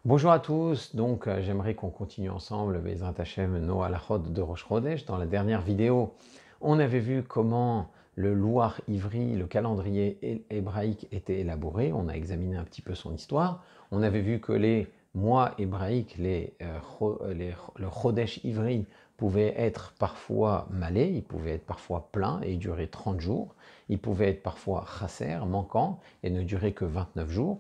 Bonjour à tous, donc j'aimerais qu'on continue ensemble Bezrat Hashem nos halachot de Rosh Chodesh. Dans la dernière vidéo, on avait vu comment le Louar Ivri, le calendrier hébraïque était élaboré. On a examiné un petit peu son histoire. On avait vu que les mois hébraïques, le Chodesh Ivri, pouvaient être parfois malais, ils pouvaient être parfois pleins et durer 30 jours. Ils pouvaient être parfois chasser, manquants, et ne durer que 29 jours,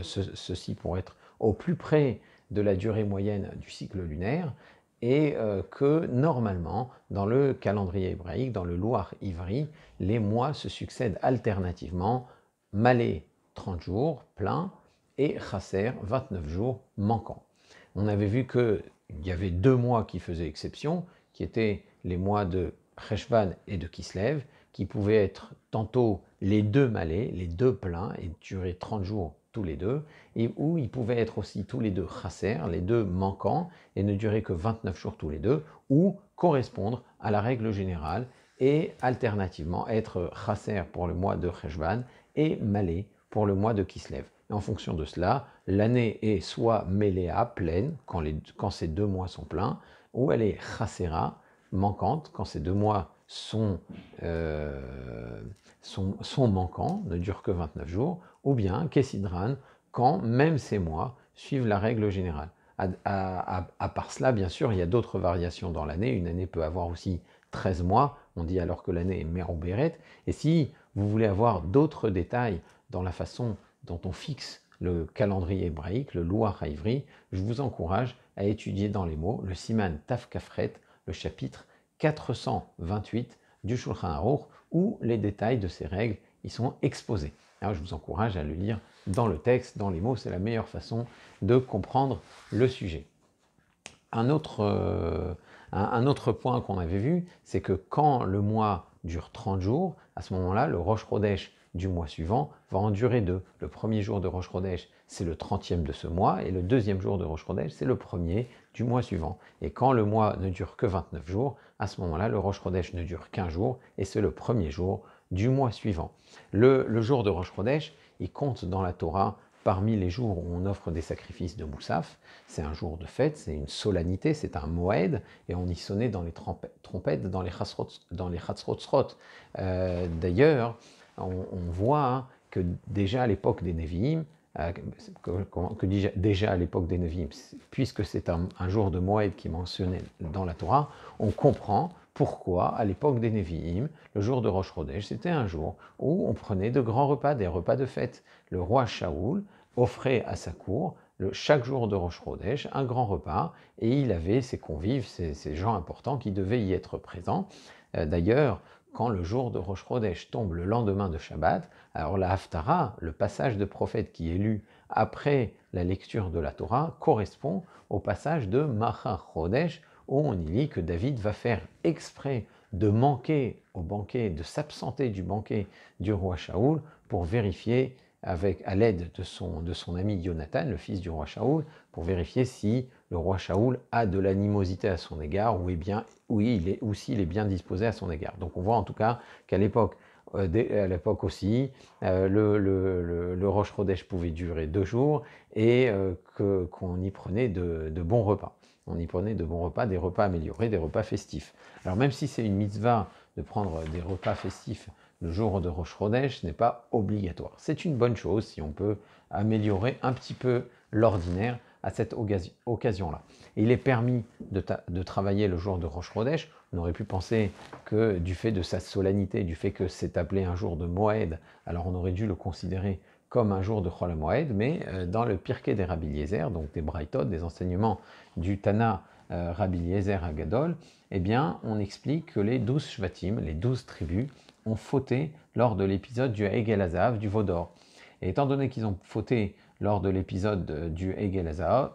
ceci pour être au plus près de la durée moyenne du cycle lunaire, et que normalement, dans le calendrier hébraïque, dans le Louar Ivri, les mois se succèdent alternativement, Malé 30 jours plein et Chasser 29 jours manquants. On avait vu qu'il y avait deux mois qui faisaient exception, qui étaient les mois de Cheshvan et de Kislev, qui pouvaient être tantôt les deux malais, les deux pleins, et durer 30 jours tous les deux, et où ils pouvaient être aussi tous les deux chasser, les deux manquants, et ne durer que 29 jours tous les deux, ou correspondre à la règle générale, et alternativement être chasser pour le mois de Cheshvan et malais pour le mois de Kislev. Et en fonction de cela, l'année est soit méléa, pleine, quand ces deux mois sont pleins, ou elle est chassera, manquante, quand ces deux mois sont manquants, ne durent que 29 jours, ou bien Kessidran, quand même ces mois suivent la règle générale. À part cela, bien sûr, il y a d'autres variations dans l'année. Une année peut avoir aussi 13 mois, on dit alors que l'année est Merouberet. Et si vous voulez avoir d'autres détails dans la façon dont on fixe le calendrier hébraïque, le Louar Haïvri, je vous encourage à étudier dans les mots le Siman Taf Kafret, le chapitre 428 du Shulchan Aruch, où les détails de ces règles y sont exposés. Alors je vous encourage à le lire dans le texte, dans les mots, c'est la meilleure façon de comprendre le sujet. Un autre point qu'on avait vu, c'est que quand le mois dure 30 jours, à ce moment-là, le Rosh Chodesh du mois suivant va en durer deux. Le premier jour de Rosh Chodesh, c'est le 30e de ce mois, et le deuxième jour de Rosh Chodesh, c'est le premier du mois suivant. Et quand le mois ne dure que 29 jours, à ce moment-là, le Rosh Chodesh ne dure qu'un jour, et c'est le premier jour du mois suivant. Le jour de Rosh Chodesh, il compte dans la Torah parmi les jours où on offre des sacrifices de Moussaf. C'est un jour de fête, c'est une solennité, c'est un moed, et on y sonnait dans les trompettes, dans les chatzrotzrot. D'ailleurs, on voit que déjà à l'époque des Nevi'im, déjà à l'époque des Nevi'im, puisque c'est un jour de Moed qui est mentionné dans la Torah, on comprend pourquoi, à l'époque des Nevi'im, le jour de Rosh Chodesh, c'était un jour où on prenait de grands repas, des repas de fête. Le roi Shaoul offrait à sa cour, chaque jour de Rosh Chodesh, un grand repas, et il avait ses convives, ces gens importants qui devaient y être présents. D'ailleurs, quand le jour de Rosh Chodesh tombe le lendemain de Shabbat, alors la Haftara, le passage de prophète qui est lu après la lecture de la Torah, correspond au passage de Machar Chodesh, où on y lit que David va faire exprès de manquer au banquet, de s'absenter du banquet du roi Shaoul pour vérifier à l'aide de son ami Jonathan, le fils du roi Shaoul, pour vérifier si le roi Shaoul a de l'animosité à son égard ou s'il est bien disposé à son égard. Donc on voit en tout cas qu'à l'époque aussi, le Rosh Chodesh pouvait durer 2 jours et qu'on y prenait de bons repas. On y prenait de bons repas, des repas améliorés, des repas festifs. Alors même si c'est une mitzvah de prendre des repas festifs le jour de Rosh Chodesh, ce n'est pas obligatoire. C'est une bonne chose si on peut améliorer un petit peu l'ordinaire à cette occasion-là. Il est permis de travailler le jour de Rosh Chodesh. On aurait pu penser que du fait de sa solennité, du fait que c'est appelé un jour de Moed, alors on aurait dû le considérer comme un jour de Chol HaMoed, mais dans le Pirkei des Rabbi Eliezer, donc des Braïtot, des enseignements du Tana Rabbi Eliezer Hagadol, eh bien, on explique que les 12 Shvatim, les 12 tribus, ont fauté lors de l'épisode du Egel Hazav, du veau d'or. Et étant donné qu'ils ont fauté lors de l'épisode du Egel Hazav,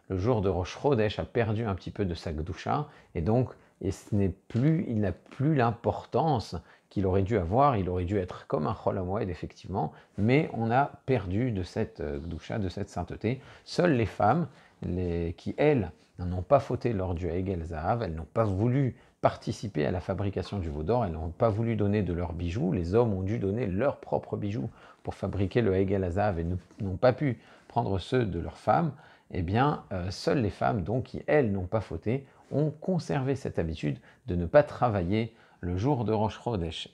le jour de Rosh Chodesh a perdu un petit peu de sa Gdusha, et donc il n'a plus l'importance qu'il aurait dû avoir, il aurait dû être comme un Chol HaMoed, effectivement, mais on a perdu de cette Gdusha, de cette sainteté. Seules les femmes, qui elles, n'ont pas fauté lors du Egel Zahav, elles n'ont pas voulu participé à la fabrication du veau d'or. Elles n'ont pas voulu donner de leurs bijoux. Les hommes ont dû donner leurs propres bijoux pour fabriquer le Hegel Hazav et n'ont pas pu prendre ceux de leurs femmes. Eh bien, seules les femmes, donc, qui, elles, n'ont pas fauté, ont conservé cette habitude de ne pas travailler le jour de Rosh Chodesh.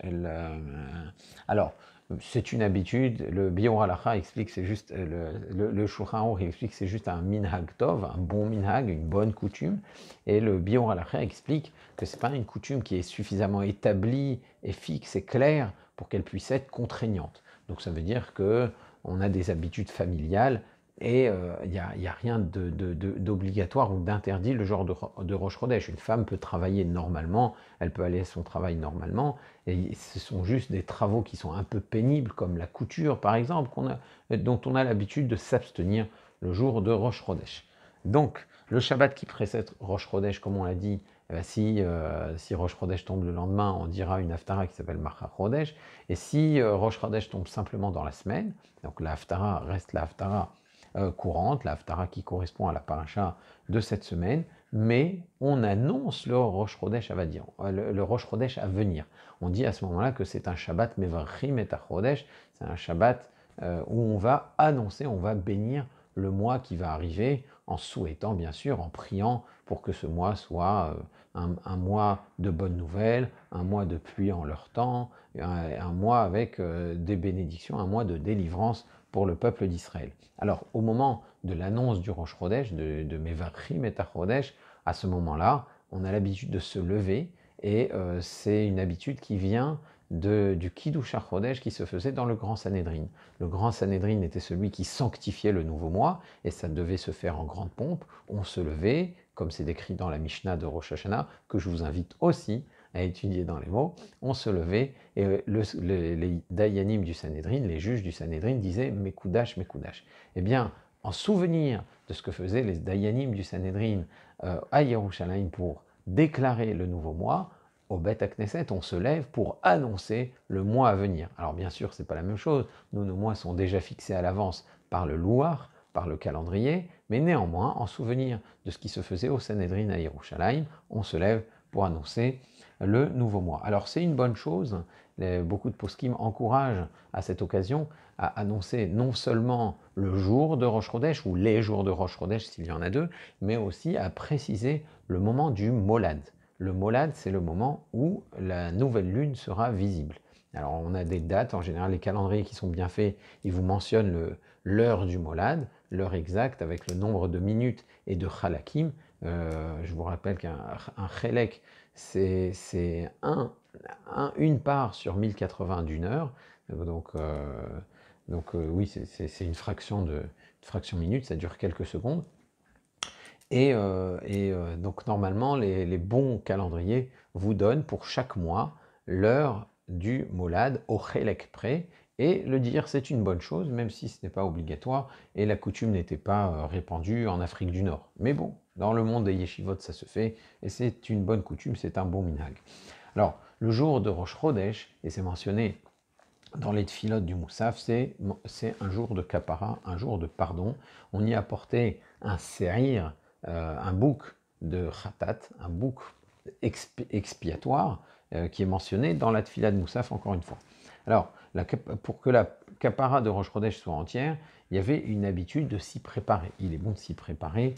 Alors, c'est une habitude, le Biur Halacha explique, c'est juste, le Shulchan Aruch explique que c'est juste un minhag tov, un bon minhag, une bonne coutume, et le Biur Halacha explique que c'est pas une coutume qui est suffisamment établie et fixe et claire pour qu'elle puisse être contraignante. Donc ça veut dire que on a des habitudes familiales et il n'y a rien d'obligatoire ou d'interdit le genre de Rosh Chodesh. Une femme peut travailler normalement, elle peut aller à son travail normalement, et ce sont juste des travaux qui sont un peu pénibles, comme la couture par exemple, dont on a l'habitude de s'abstenir le jour de Rosh Chodesh. Donc, le Shabbat qui précède Rosh Chodesh, comme on l'a dit, si Rosh Chodesh tombe le lendemain, on dira une haftara qui s'appelle Macha Chodesh, et si Rosh Chodesh tombe simplement dans la semaine, donc la haftara reste la haftara courante, la haftara qui correspond à la paracha de cette semaine, mais on annonce le Rosh Chodesh le Rosh Chodesh à venir. On dit à ce moment-là que c'est un Shabbat Mevarchim et Chodesh, c'est un Shabbat où on va annoncer, on va bénir le mois qui va arriver, en souhaitant bien sûr, en priant pour que ce mois soit un mois de bonnes nouvelles, un mois de pluie en leur temps, un mois avec des bénédictions, un mois de délivrance pour le peuple d'Israël. Alors, au moment de l'annonce du Rosh Chodesh, de Mevarchim et Chodesh, à ce moment-là, on a l'habitude de se lever, et c'est une habitude qui vient du Kiddush HaChodesh qui se faisait dans le Grand Sanhédrin. Le Grand Sanhédrin était celui qui sanctifiait le nouveau mois, et ça devait se faire en grande pompe. On se levait, comme c'est décrit dans la Mishnah de Rosh Hashanah, que je vous invite aussi à étudier dans les mots, on se levait, et les Dayanim du Sanhédrin, les juges du Sanhédrin, disaient « Mekoudash, Mekoudash ». Eh bien, en souvenir de ce que faisaient les Dayanim du Sanhédrin à Yerushalayim pour déclarer le nouveau mois, au Beth Knesset, on se lève pour annoncer le mois à venir. Alors bien sûr, ce n'est pas la même chose. Nous, nos mois sont déjà fixés à l'avance par le louar, par le calendrier, mais néanmoins, en souvenir de ce qui se faisait au Sanhédrin à Yerushalayim, on se lève pour annoncer le nouveau mois. Alors c'est une bonne chose. Beaucoup de poskim encouragent à cette occasion à annoncer non seulement le jour de Rosh Chodesh ou les jours de Rosh Chodesh s'il y en a deux, mais aussi à préciser le moment du Molad. Le Molad, c'est le moment où la nouvelle lune sera visible. Alors on a des dates, en général les calendriers qui sont bien faits, ils vous mentionnent l'heure du Molad, l'heure exacte avec le nombre de minutes et de Chalakim. Je vous rappelle qu'un Chelek, c'est une part sur 1080 d'une heure. Donc oui, c'est une fraction minute, ça dure quelques secondes. Et donc normalement, les bons calendriers vous donnent pour chaque mois l'heure du Molad au Chelek près. Et le dire, c'est une bonne chose, même si ce n'est pas obligatoire, et la coutume n'était pas répandue en Afrique du Nord. Mais bon, dans le monde des yeshivot, ça se fait, et c'est une bonne coutume, c'est un bon minhag. Alors, le jour de Rosh Chodesh, et c'est mentionné dans les tfilotes du Moussaf, c'est un jour de kapara, un jour de pardon. On y apportait un sérir, un bouc de khatat, un bouc expiatoire, qui est mentionné dans la tfila de Moussaf, encore une fois. Alors, pour que la kapara de Rosh Chodesh soit entière, il y avait une habitude de s'y préparer. Il est bon de s'y préparer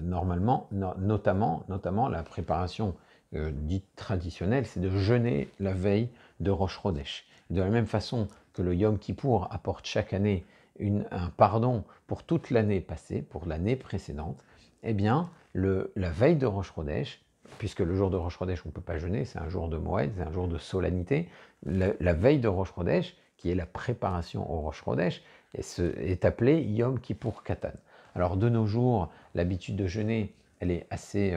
normalement, notamment la préparation dite traditionnelle, c'est de jeûner la veille de Rosh Chodesh. De la même façon que le Yom Kippour apporte chaque année un pardon pour toute l'année passée, pour l'année précédente, eh bien, la veille de Rosh Chodesh, puisque le jour de Rosh Chodesh, on ne peut pas jeûner, c'est un jour de Moed, c'est un jour de solennité, la veille de Rosh Chodesh, qui est la préparation au Rosh Chodesh, est appelée Yom Kippour Katan. Alors de nos jours, l'habitude de jeûner, elle est assez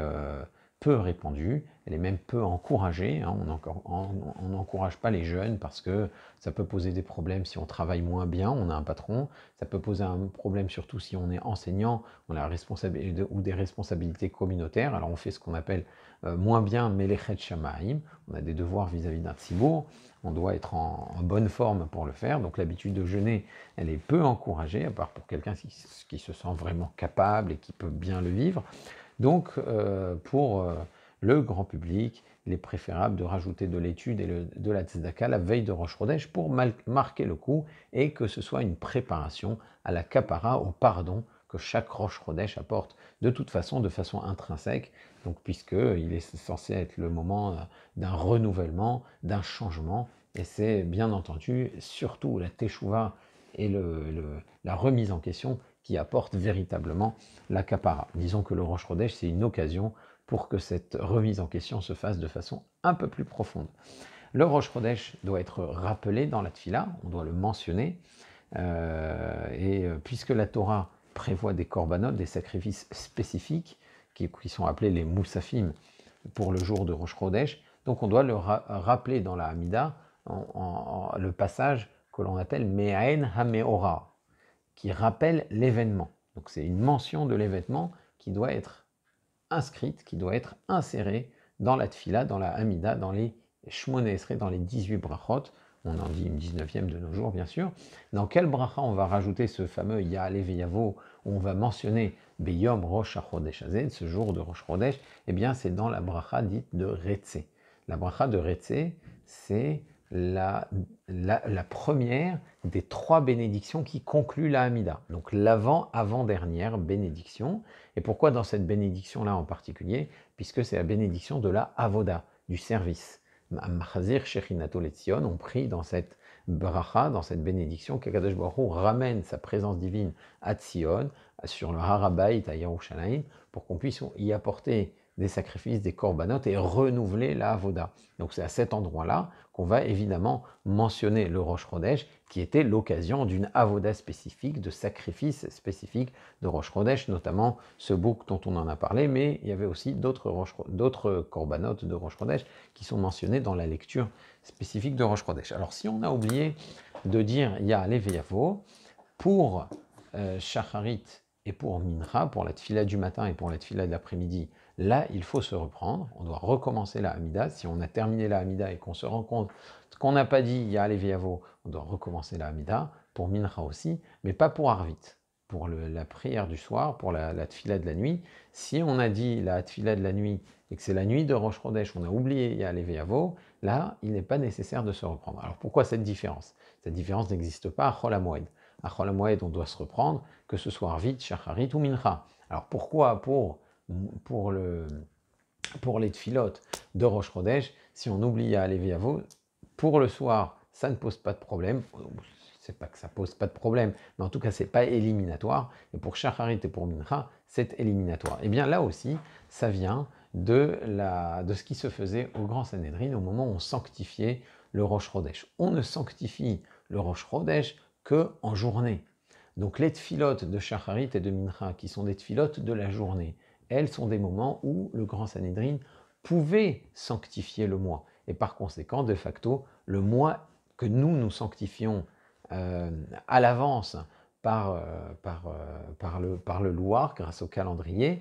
peu répandue, elle est même peu encouragée. Hein. On n'encourage pas les jeunes parce que ça peut poser des problèmes si on travaille moins bien, on a un patron, ça peut poser un problème surtout si on est enseignant, on a ou des responsabilités communautaires, alors on fait ce qu'on appelle moins bien Melechet Shamaim, on a des devoirs vis-à-vis d'un tzibour, on doit être en bonne forme pour le faire, donc l'habitude de jeûner, elle est peu encouragée, à part pour quelqu'un qui se sent vraiment capable et qui peut bien le vivre. Donc, pour le grand public, il est préférable de rajouter de l'étude et de la tzedaka la veille de Rosh Chodesh pour marquer le coup et que ce soit une préparation à la kapara, au pardon que chaque Rosh Chodesh apporte de toute façon, de façon intrinsèque, donc puisqu'il est censé être le moment d'un renouvellement, d'un changement, et c'est bien entendu surtout la teshuva et la remise en question qui apporte véritablement la kapara. Disons que le Rosh Chodesh, c'est une occasion pour que cette remise en question se fasse de façon un peu plus profonde. Le Rosh Chodesh doit être rappelé dans la Tfila, on doit le mentionner, puisque la Torah prévoit des korbanot, des sacrifices spécifiques, qui sont appelés les moussafim pour le jour de Rosh Chodesh, donc on doit le rappeler dans la Hamida, le passage que l'on appelle Me'aen HaMeora, qui rappelle l'événement. Donc c'est une mention de l'événement qui doit être inscrite, qui doit être insérée dans la Tfila, dans la Hamida, dans les Shmoneh Esrei, dans les 18 brachot. On en dit une 19e de nos jours, bien sûr. Dans quel bracha on va rajouter ce fameux Ya'aleh Ve'yavo, où on va mentionner Beyom Rosh HaChodesh Hazeh, ce jour de Rosh Chodesh? Eh bien, c'est dans la bracha dite de Retzé. La bracha de Retzé, c'est la première des 3 bénédictions qui concluent la Hamida. Donc avant-dernière bénédiction. Et pourquoi dans cette bénédiction-là en particulier? Puisque c'est la bénédiction de la Avoda, du service. Machazir Shechinato Letzion, on prie dans cette bracha, dans cette bénédiction, qu'Akadosh Baruch Hu ramène sa présence divine à Tzion, sur le Harabait à Yerushalayim, pour qu'on puisse y apporter des sacrifices, des korbanot et renouveler la avoda. Donc c'est à cet endroit-là qu'on va évidemment mentionner le Rosh Chodesh, qui était l'occasion d'une avoda spécifique, de sacrifices spécifiques de Rosh Chodesh, notamment ce bouc dont on en a parlé, mais il y avait aussi d'autres korbanot de Rosh Chodesh qui sont mentionnés dans la lecture spécifique de Rosh Chodesh. Alors si on a oublié de dire Ya'aleh Ve'yavo, pour Shacharit et pour Mincha, pour la tfila du matin et pour la tfila de l'après-midi, là, il faut se reprendre. On doit recommencer la Hamida. Si on a terminé la Hamida et qu'on se rend compte qu'on n'a pas dit Ya'aleh Ve'yavo, on doit recommencer la Hamida. Pour Mincha aussi, mais pas pour Arvit. Pour la prière du soir, pour la tfila de la nuit. Si on a dit la tfila de la nuit et que c'est la nuit de Rosh Chodesh, on a oublié Ya'aleh Ve'yavo, là, il n'est pas nécessaire de se reprendre. Alors pourquoi cette différence? Cette différence n'existe pas à Chol HaMoed. À Chol HaMoed, on doit se reprendre, que ce soit Arvit, Shacharit ou Mincha. Alors pourquoi pour les tfilotes de Rosh Chodesh, si on oublie Ya'aleh Ve'yavo, pour le soir, ça ne pose pas de problème. C'est pas que ça pose pas de problème, mais en tout cas, c'est pas éliminatoire. Et pour Shacharit et pour Mincha, c'est éliminatoire. Et bien là aussi, ça vient de ce qui se faisait au Grand Sanhédrin au moment où on sanctifiait le Rosh Chodesh. On ne sanctifie le Rosh Chodesh qu'en journée. Donc les tfilotes de Shacharit et de Mincha, qui sont des tfilotes de la journée, elles sont des moments où le Grand Sanhédrin pouvait sanctifier le mois. Et par conséquent, de facto, le mois que nous sanctifions à l'avance par le louar, grâce au calendrier,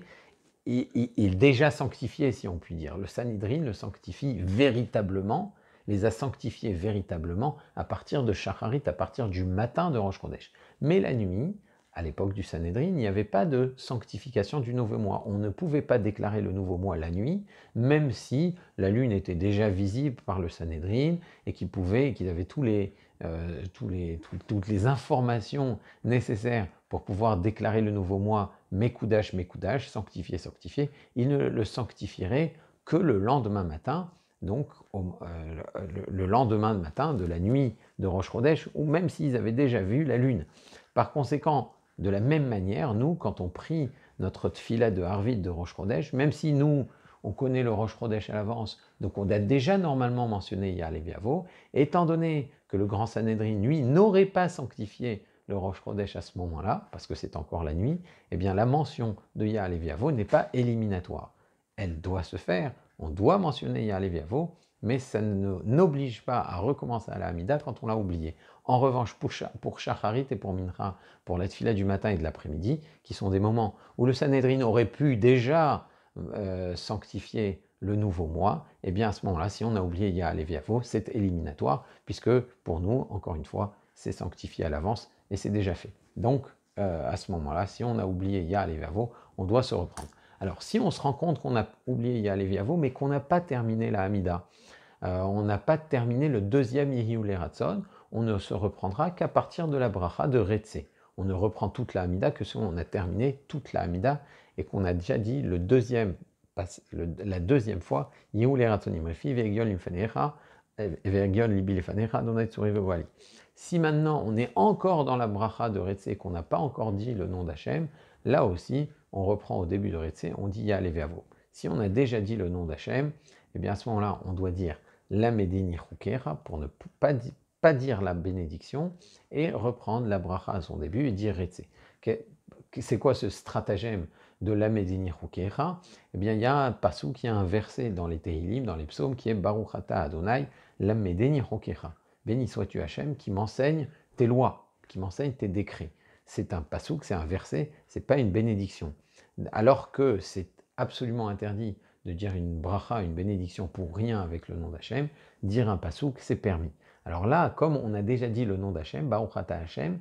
il est déjà sanctifié, si on peut dire. Le Sanhédrin le sanctifie véritablement, les a sanctifiés véritablement à partir de Shacharit, à partir du matin de Rosh Chodesh. Mais la nuit, à l'époque du Sanhédrin, il n'y avait pas de sanctification du nouveau mois. On ne pouvait pas déclarer le nouveau mois la nuit, même si la lune était déjà visible par le Sanhédrin et qu'il avait toutes les informations nécessaires pour pouvoir déclarer le nouveau mois Mekoudash, sanctifié. Il ne le sanctifierait que le lendemain matin, donc le lendemain matin de la nuit de Rosh Chodesh, ou même s'ils avaient déjà vu la lune. Par conséquent, de la même manière, nous, quand on prie notre tfila de Harvit de Rosh Chodesh, même si nous, on connaît le Rosh Chodesh à l'avance, donc on a déjà normalement mentionné Ya'aleh Ve'yavo, étant donné que le Grand Sanhédrin, lui, n'aurait pas sanctifié le Rosh Chodesh à ce moment-là, parce que c'est encore la nuit, eh bien la mention de Ya'aleh Ve'yavo n'est pas éliminatoire. Elle doit se faire, on doit mentionner Ya'aleh Ve'yavo, mais ça n'oblige pas à recommencer à la Hamida quand on l'a oublié. En revanche, pour Shacharit et pour Mincha, pour la tfila du matin et de l'après-midi, qui sont des moments où le Sanhédrin aurait pu déjà sanctifier le nouveau mois, eh bien à ce moment-là, si on a oublié Ya'aleh Ve'yavo, c'est éliminatoire, puisque pour nous, encore une fois, c'est sanctifié à l'avance et c'est déjà fait. Donc, à ce moment-là, si on a oublié Ya'aleh Ve'yavo, on doit se reprendre. Alors, si on se rend compte qu'on a oublié Ya'aleh V'yavo, mais qu'on n'a pas terminé la Hamida, on n'a pas terminé le deuxième Yehiou Leratson, on ne se reprendra qu'à partir de la bracha de Retse. On ne reprend toute la Hamida que si on a terminé toute la Hamida et qu'on a déjà dit la deuxième fois Yehiou Leratsonim Refi Ve'egiol Imfanecha Ve'egiol Libi Lefanecha Donai Tsuri Ve'voali. Si maintenant on est encore dans la bracha de Retse et qu'on n'a pas encore dit le nom d'Hachem, là aussi on reprend au début de Retse, on dit Ya'aleh V'yavo. Si on a déjà dit le nom d'Hachem, eh bien à ce moment-là on doit dire la Medeni Chukera pour ne pas dire la bénédiction et reprendre la bracha à son début et dire Retse. C'est quoi ce stratagème de la Medeni Chukera? Eh bien, il y a un passou qui a un verset dans les Tehillim, dans les psaumes, qui est Baruch Ata Adonai, la Medeni Chukera. Béni sois-tu Hachem qui m'enseigne tes lois, qui m'enseigne tes décrets. C'est un passouk, c'est un verset, c'est pas une bénédiction. Alors que c'est absolument interdit de dire une bracha, une bénédiction pour rien avec le nom d'Hachem, dire un passouk, c'est permis. Alors là, comme on a déjà dit le nom d'Hachem, Baruch Ata Hachem,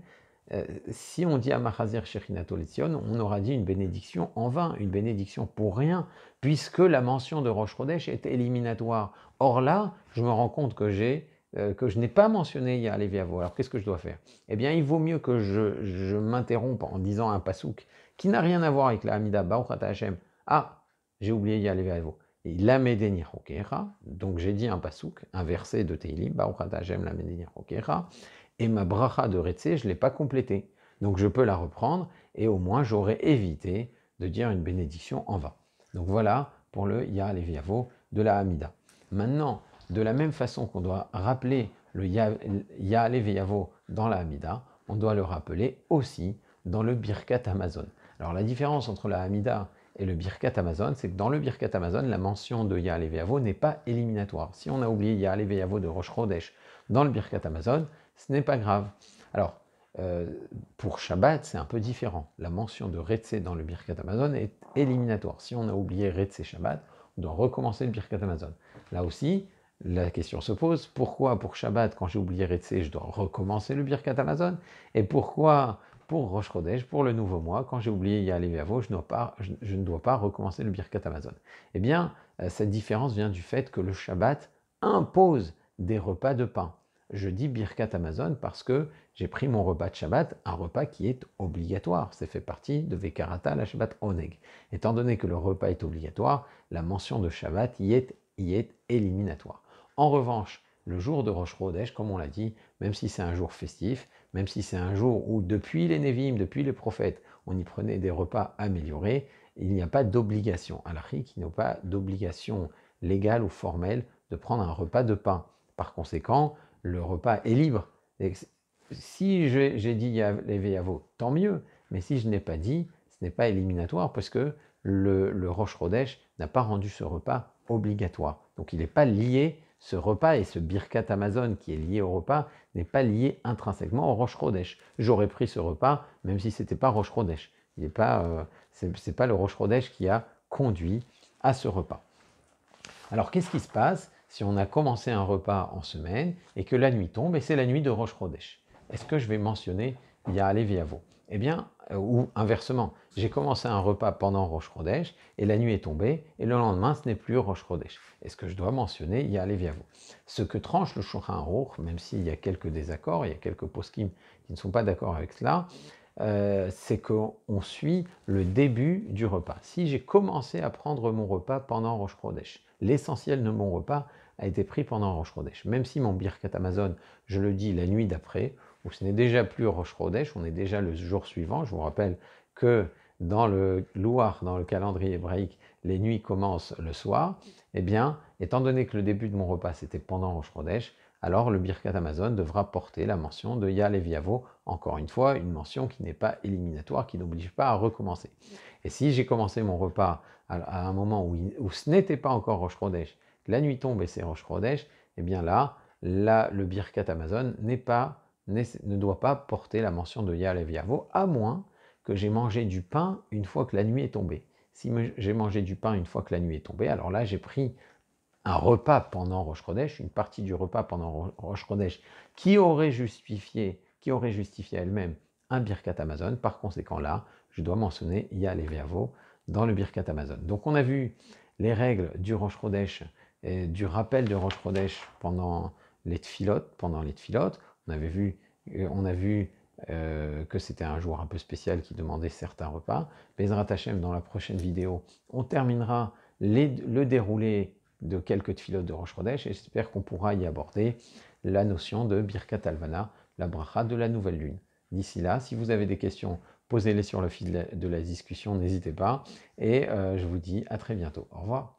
si on dit Amachazir Shechinato Letzion, on aura dit une bénédiction en vain, une bénédiction pour rien, puisque la mention de Rosh Chodesh est éliminatoire. Or là, je me rends compte que je n'ai pas mentionné Ya'aleh V'yavo. Alors qu'est-ce que je dois faire? Eh bien, il vaut mieux que je m'interrompe en disant un pasouk qui n'a rien à voir avec la Hamida, Baruch Ata Hachem. Ah, j'ai oublié Ya'aleh V'yavo. Et la Medeni Chukera, donc j'ai dit un pasouk, un verset de Tehillim, Baruch Ata Hachem la Medeni Chukera, et ma bracha de Retse, je ne l'ai pas complétée. Donc je peux la reprendre et au moins j'aurais évité de dire une bénédiction en vain. Donc voilà pour le Ya'aleh V'yavo de la Hamida. Maintenant, de la même façon qu'on doit rappeler le Ya'aleh V'yavo dans la Hamida, on doit le rappeler aussi dans le Birkat Hamazon. Alors la différence entre la Hamida et le Birkat Hamazon, c'est que dans le Birkat Hamazon, la mention de Ya'aleh V'yavo n'est pas éliminatoire. Si on a oublié Ya'aleh V'yavo de Rosh Chodesh dans le Birkat Hamazon, ce n'est pas grave. Alors, pour Shabbat, c'est un peu différent. La mention de Retse dans le Birkat Hamazon est éliminatoire. Si on a oublié Retse Shabbat, on doit recommencer le Birkat Hamazon. Là aussi, la question se pose, pourquoi pour Shabbat, quand j'ai oublié Retse, je dois recommencer le Birkat Hamazon? Et pourquoi pour Rosh Chodesh, pour le nouveau mois, quand j'ai oublié Ya'aleh V'yavo, je ne dois pas recommencer le Birkat Hamazon? Eh bien, cette différence vient du fait que le Shabbat impose des repas de pain. Je dis Birkat Hamazon parce que j'ai pris mon repas de Shabbat, un repas qui est obligatoire. C'est fait partie de Vekarata la Shabbat Oneg. Étant donné que le repas est obligatoire, la mention de Shabbat y est éliminatoire. En revanche, le jour de Rosh Chodesh, comme on l'a dit, même si c'est un jour festif, même si c'est un jour où depuis les Nevi'im, depuis les prophètes, on y prenait des repas améliorés, il n'y a pas d'obligation halachique, il n'y a pas d'obligation légale ou formelle de prendre un repas de pain. Par conséquent, le repas est libre. Et si j'ai dit Ya'aleh V'yavo, tant mieux, mais si je n'ai pas dit, ce n'est pas éliminatoire parce que le Rosh Chodesh n'a pas rendu ce repas obligatoire. Donc il n'est pas lié, ce repas et ce Birkat Hamazon qui est lié au repas n'est pas lié intrinsèquement au Rosh Chodesh. J'aurais pris ce repas même si ce n'était pas Rosh Chodesh. C'est pas le Rosh Chodesh qui a conduit à ce repas. Alors qu'est-ce qui se passe si on a commencé un repas en semaine et que la nuit tombe et c'est la nuit de Rosh Chodesh? Est-ce que je vais mentionner Ya'aleh V'yavo? Eh bien, ou inversement, j'ai commencé un repas pendant Rosh Chodesh et la nuit est tombée et le lendemain ce n'est plus Rosh Chodesh. Est-ce que je dois mentionner Ya'aleh V'yavo? Ce que tranche le Shulchan Aruch, même s'il y a quelques désaccords, il y a quelques poskim qui ne sont pas d'accord avec cela, c'est qu'on suit le début du repas. Si j'ai commencé à prendre mon repas pendant Rosh Chodesh, l'essentiel de mon repas a été pris pendant Rosh Chodesh. Même si mon Birkat Hamazon, je le dis la nuit d'après, où ce n'est déjà plus Rosh Chodesh, on est déjà le jour suivant. Je vous rappelle que dans le Louar, dans le calendrier hébraïque, les nuits commencent le soir. Eh bien, étant donné que le début de mon repas c'était pendant Rosh Chodesh, alors le Birkat Hamazon devra porter la mention de Ya'aleh V'yavo, encore une fois, une mention qui n'est pas éliminatoire, qui n'oblige pas à recommencer. Et si j'ai commencé mon repas à un moment où ce n'était pas encore Rosh Chodesh, la nuit tombe et c'est Rosh Chodesh, eh bien là, le Birkat Hamazon ne doit pas porter la mention de Ya'aleh V'yavo, à moins que j'ai mangé du pain une fois que la nuit est tombée. Si j'ai mangé du pain une fois que la nuit est tombée, alors là j'ai pris un repas pendant Rosh Chodesh, une partie du repas pendant Rosh Chodesh qui aurait justifié elle-même un Birkat Hamazon. Par conséquent là, je dois mentionner Ya'aleh V'yavo dans le Birkat Amazon. Donc on a vu les règles du Rosh Chodesh et du rappel de Rosh Chodesh pendant les tfilot. On a vu que c'était un jour un peu spécial qui demandait certains repas. Bezrat Hashem, dans la prochaine vidéo, on terminera le déroulé de quelques tfilot de Rosh Chodesh et j'espère qu'on pourra y aborder la notion de Birkat Alvana, la bracha de la nouvelle lune. D'ici là, si vous avez des questions, posez-les sur le fil de la discussion, n'hésitez pas. Et je vous dis à très bientôt. Au revoir.